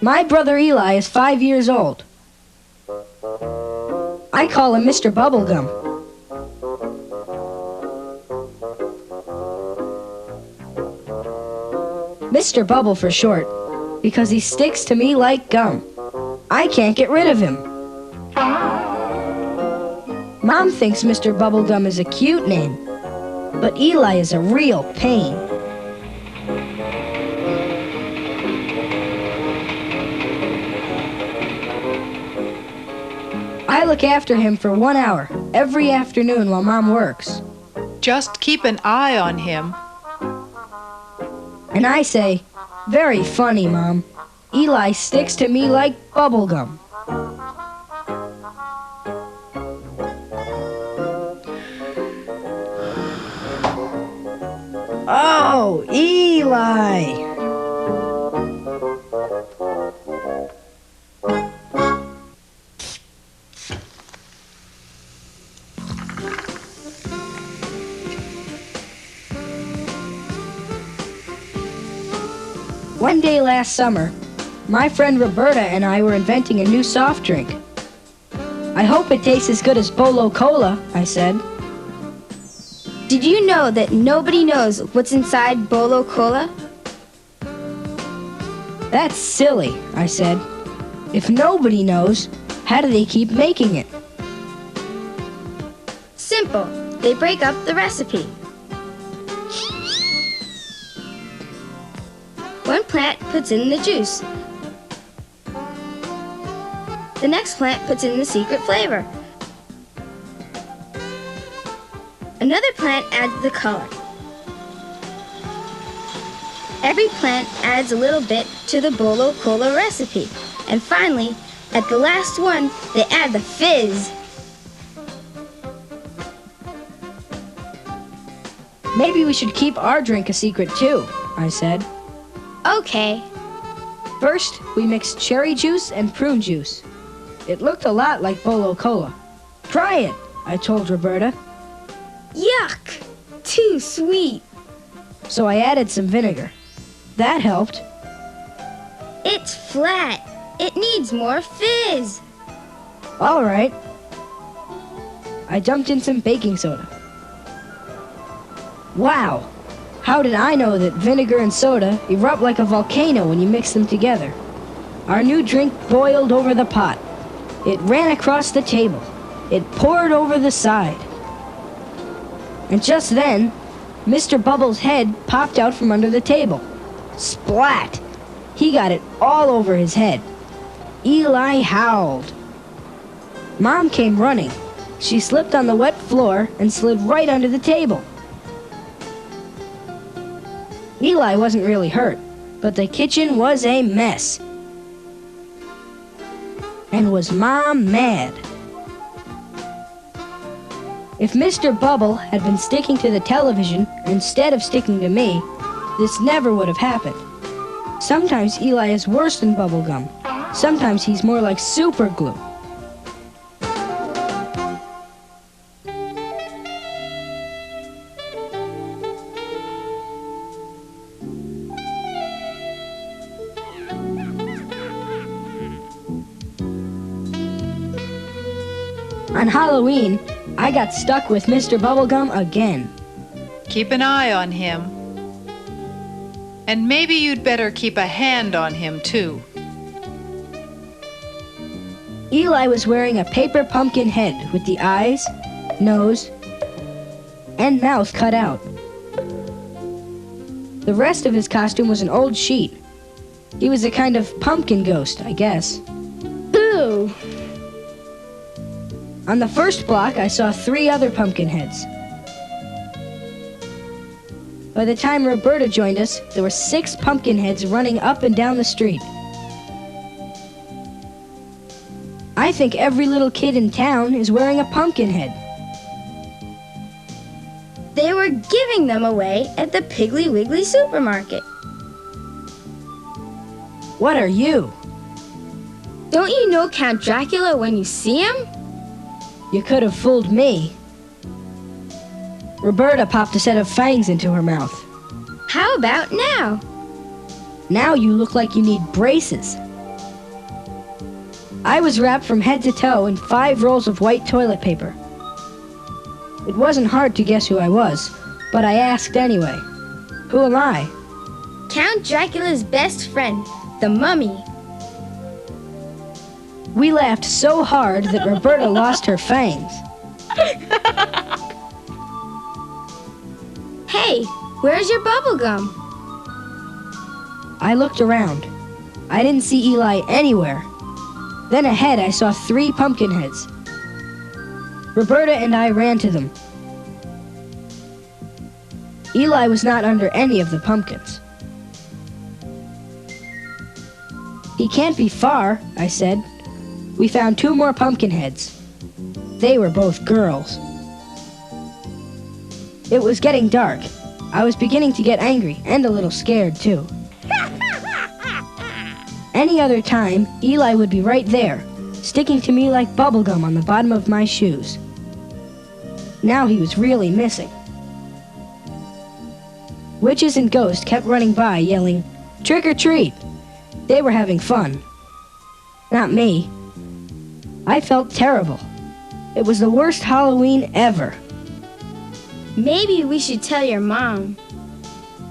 My brother Eli is 5 years old. I call him Mr. Bubblegum. Mr. Bubble for short, because he sticks to me like gum. I can't get rid of him. Mom thinks Mr. Bubblegum is a cute name, but Eli is a real pain. I look after him for 1 hour every afternoon while Mom works. Just keep an eye on him. And I say, very funny, Mom. Eli sticks to me like bubblegum. Oh, Eli! One day last summer, my friend Roberta and I were inventing a new soft drink. I hope it tastes as good as Bolo Cola, I said. Did you know that nobody knows what's inside Bolo Cola? That's silly, I said. If nobody knows, how do they keep making it? Simple. They break up the recipe. One plant puts in the juice. The next plant puts in the secret flavor. Another plant adds the color. Every plant adds a little bit to the Bolo Cola recipe. And finally, at the last one, they add the fizz. Maybe we should keep our drink a secret too, I said. Okay. First, we mixed cherry juice and prune juice. It looked a lot like Bolo Cola. Try it, I told Roberta. Yuck! Too sweet. So I added some vinegar. That helped. It's flat. It needs more fizz. All right. I dumped in some baking soda. Wow! How did I know that vinegar and soda erupt like a volcano when you mix them together? Our new drink boiled over the pot. It ran across the table. It poured over the side. And just then, Mr. Bubble's head popped out from under the table. Splat! He got it all over his head. Eli howled. Mom came running. She slipped on the wet floor and slid right under the table. Eli wasn't really hurt, but the kitchen was a mess. And was Mom mad? If Mr. Bubble had been sticking to the television instead of sticking to me, this never would have happened. Sometimes Eli is worse than bubblegum. Sometimes he's more like super glue. On Halloween, I got stuck with Mr. Bubblegum again. Keep an eye on him. And maybe you'd better keep a hand on him, too. Eli was wearing a paper pumpkin head with the eyes, nose, and mouth cut out. The rest of his costume was an old sheet. He was a kind of pumpkin ghost, I guess. Boo! On the first block, I saw 3 other pumpkin heads. By the time Roberta joined us, there were 6 pumpkin heads running up and down the street. I think every little kid in town is wearing a pumpkin head. They were giving them away at the Piggly Wiggly supermarket. What are you? Don't you know Count Dracula when you see him? You could have fooled me. Roberta popped a set of fangs into her mouth. How about now? Now you look like you need braces. I was wrapped from head to toe in 5 rolls of white toilet paper. It wasn't hard to guess who I was, but I asked anyway. Who am I? Count Dracula's best friend, the mummy. We laughed so hard that Roberta lost her fangs. Hey, where's your bubble gum? I looked around. I didn't see Eli anywhere. Then ahead I saw 3 pumpkin heads. Roberta and I ran to them. Eli was not under any of the pumpkins. He can't be far, I said. We found 2 more pumpkin heads. They were both girls. It was getting dark. I was beginning to get angry and a little scared, too. Any other time, Eli would be right there, sticking to me like bubblegum on the bottom of my shoes. Now he was really missing. Witches and ghosts kept running by, yelling, "Trick or treat!" They were having fun. Not me. I felt terrible. It was the worst Halloween ever. Maybe we should tell your mom.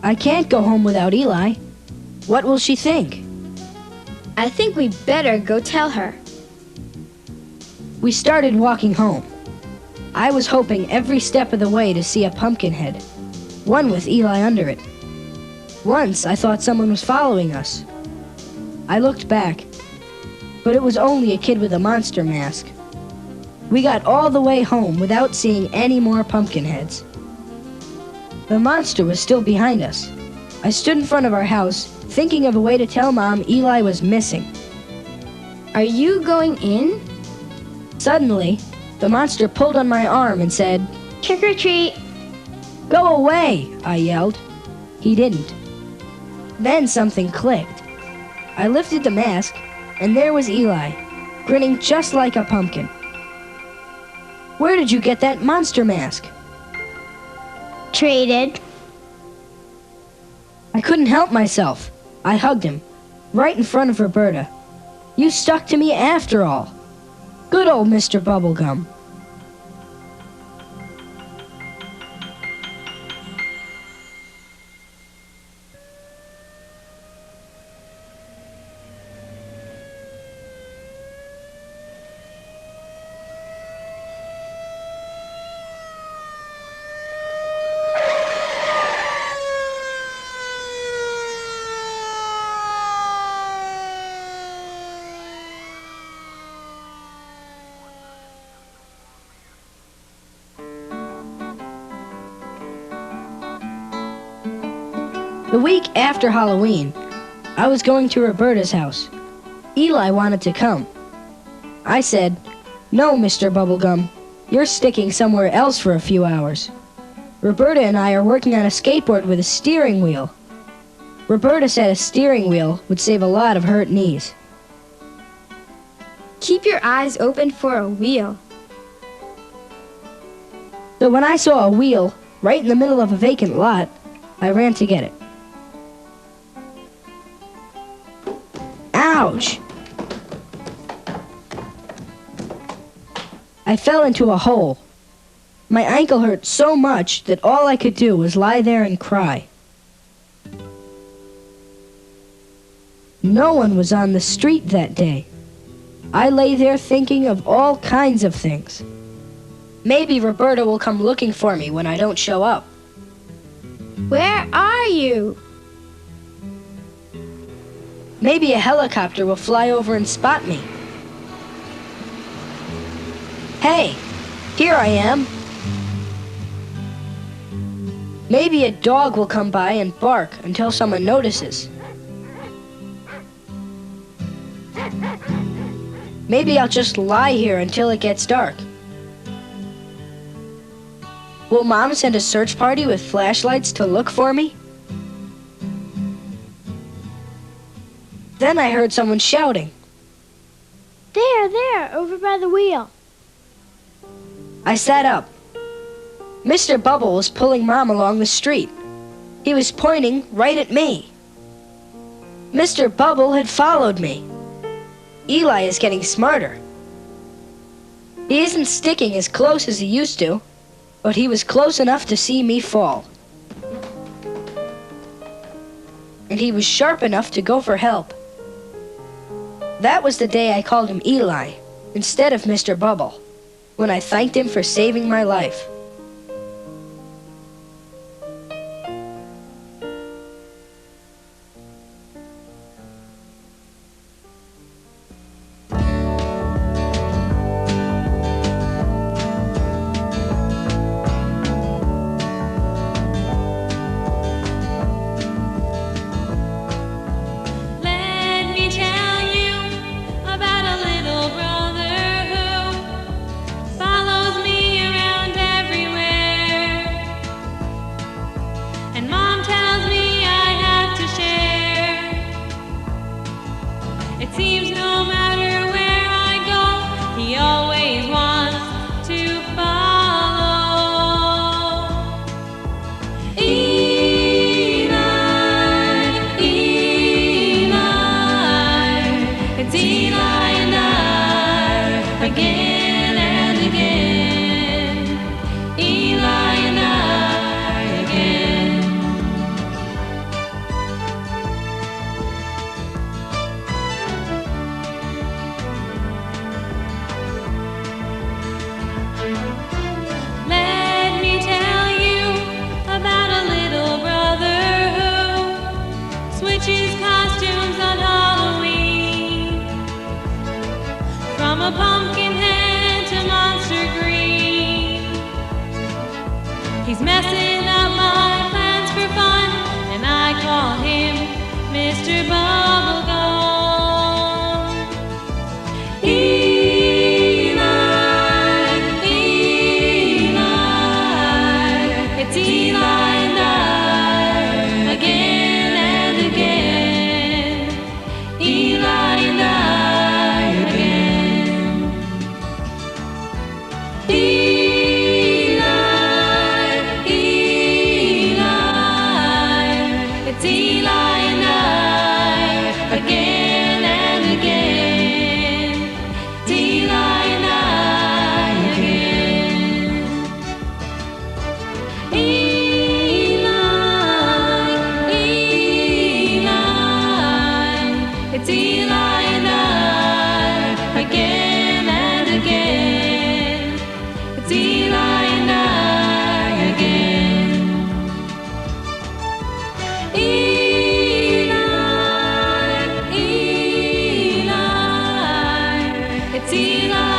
I can't go home without Eli. What will she think? I think we better go tell her. We started walking home. I was hoping every step of the way to see a pumpkin head, one with Eli under it. Once I thought someone was following us. I looked back, but it was only a kid with a monster mask. We got all the way home without seeing any more pumpkin heads. The monster was still behind us. I stood in front of our house, thinking of a way to tell Mom Eli was missing. Are you going in? Suddenly, the monster pulled on my arm and said, Trick or treat. "Go away," I yelled. He didn't. Then something clicked. I lifted the mask, and there was Eli, grinning just like a pumpkin. "Where did you get that monster mask?" Traded. I couldn't help myself. I hugged him, right in front of Roberta. "You stuck to me after all. Good old Mr. Bubblegum." The week after Halloween, I was going to Roberta's house. Eli wanted to come. I said, "No, Mr. Bubblegum, you're sticking somewhere else for a few hours. Roberta and I are working on a skateboard with a steering wheel." Roberta said a steering wheel would save a lot of hurt knees. Keep your eyes open for a wheel. So when I saw a wheel right in the middle of a vacant lot, I ran to get it. Ouch! I fell into a hole. My ankle hurt so much that all I could do was lie there and cry. No one was on the street that day. I lay there thinking of all kinds of things. Maybe Roberta will come looking for me when I don't show up. Where are you? Maybe a helicopter will fly over and spot me. Hey, here I am. Maybe a dog will come by and bark until someone notices. Maybe I'll just lie here until it gets dark. Will Mom send a search party with flashlights to look for me? Then I heard someone shouting. There, over by the wheel. I sat up. Mr. Bubble was pulling Mom along the street. He was pointing right at me. Mr. Bubble had followed me. Eli is getting smarter. He isn't sticking as close as he used to, but he was close enough to see me fall. And he was sharp enough to go for help. That was the day I called him Eli instead of Mr. Bubble, when I thanked him for saving my life. Let me tell you about a little brother who follows me around everywhere. And Mom tells me I have to share. It seems no matter where I go, he always wants to follow. Eli, it's Eli and I again and again. Eli and I again. Let me tell you about a little brother who switches costumes on Halloween. From a pumpkin head to monster green. He's messing up my plans for fun, and I call him Mr. Bubblegum. Eli, it's Eli and I again and again. Eli and I again. Eli, it's Eli and I again and again. It's Eli and I again. It's Eli and I again and again. It's Eli and I again. Eli, it's Eli.